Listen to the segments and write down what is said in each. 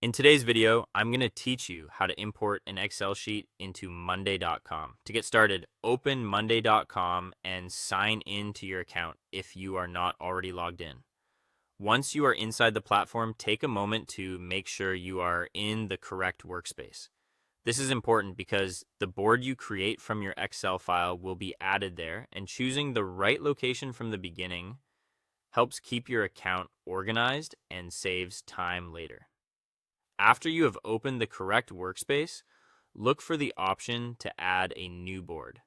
In today's video, I'm going to teach you how to import an Excel sheet into Monday.com. To get started, open Monday.com and sign in to your account if you are not already logged in. Once you are inside the platform, take a moment to make sure you are in the correct workspace. This is important because the board you create from your Excel file will be added there, and choosing the right location from the beginning helps keep your account organized and saves time later. After you have opened the correct workspace, look for the option to add a new board.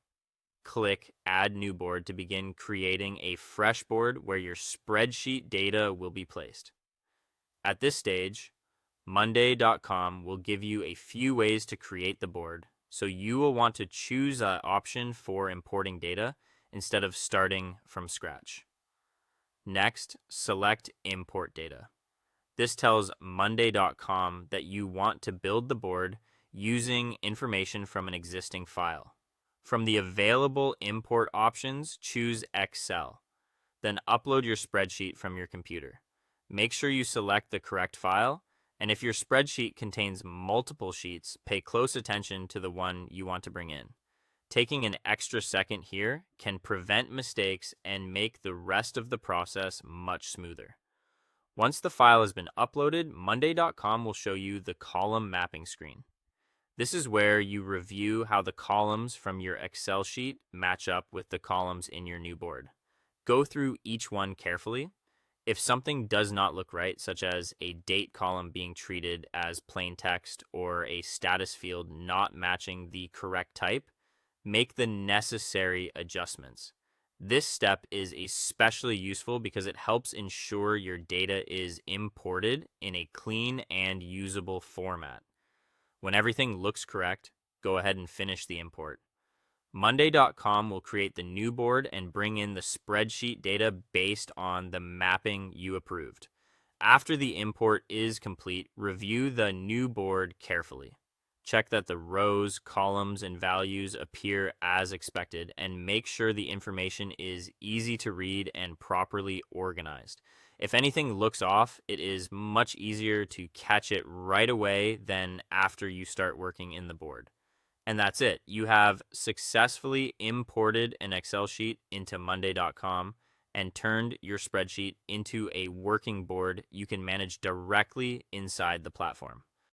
Click Add New Board to begin creating a fresh board where your spreadsheet data will be placed. At this stage, Monday.com will give you a few ways to create the board, so you will want to choose an option for importing data instead of starting from scratch. Next, select Import Data. This tells Monday.com that you want to build the board using information from an existing file. From the available import options, choose Excel. Then upload your spreadsheet from your computer. Make sure you select the correct file, and if your spreadsheet contains multiple sheets, pay close attention to the one you want to bring in. Taking an extra second here can prevent mistakes and make the rest of the process much smoother. Once the file has been uploaded, Monday.com will show you the column mapping screen. This is where you review how the columns from your Excel sheet match up with the columns in your new board. Go through each one carefully. If something does not look right, such as a date column being treated as plain text or a status field not matching the correct type, make the necessary adjustments. This step is especially useful because it helps ensure your data is imported in a clean and usable format. When everything looks correct, go ahead and finish the import. Monday.com will create the new board and bring in the spreadsheet data based on the mapping you approved. After the import is complete, review the new board carefully. Check that the rows, columns, and values appear as expected, and make sure the information is easy to read and properly organized. If anything looks off, it is much easier to catch it right away than after you start working in the board. And that's it. You have successfully imported an Excel sheet into Monday.com and turned your spreadsheet into a working board you can manage directly inside the platform.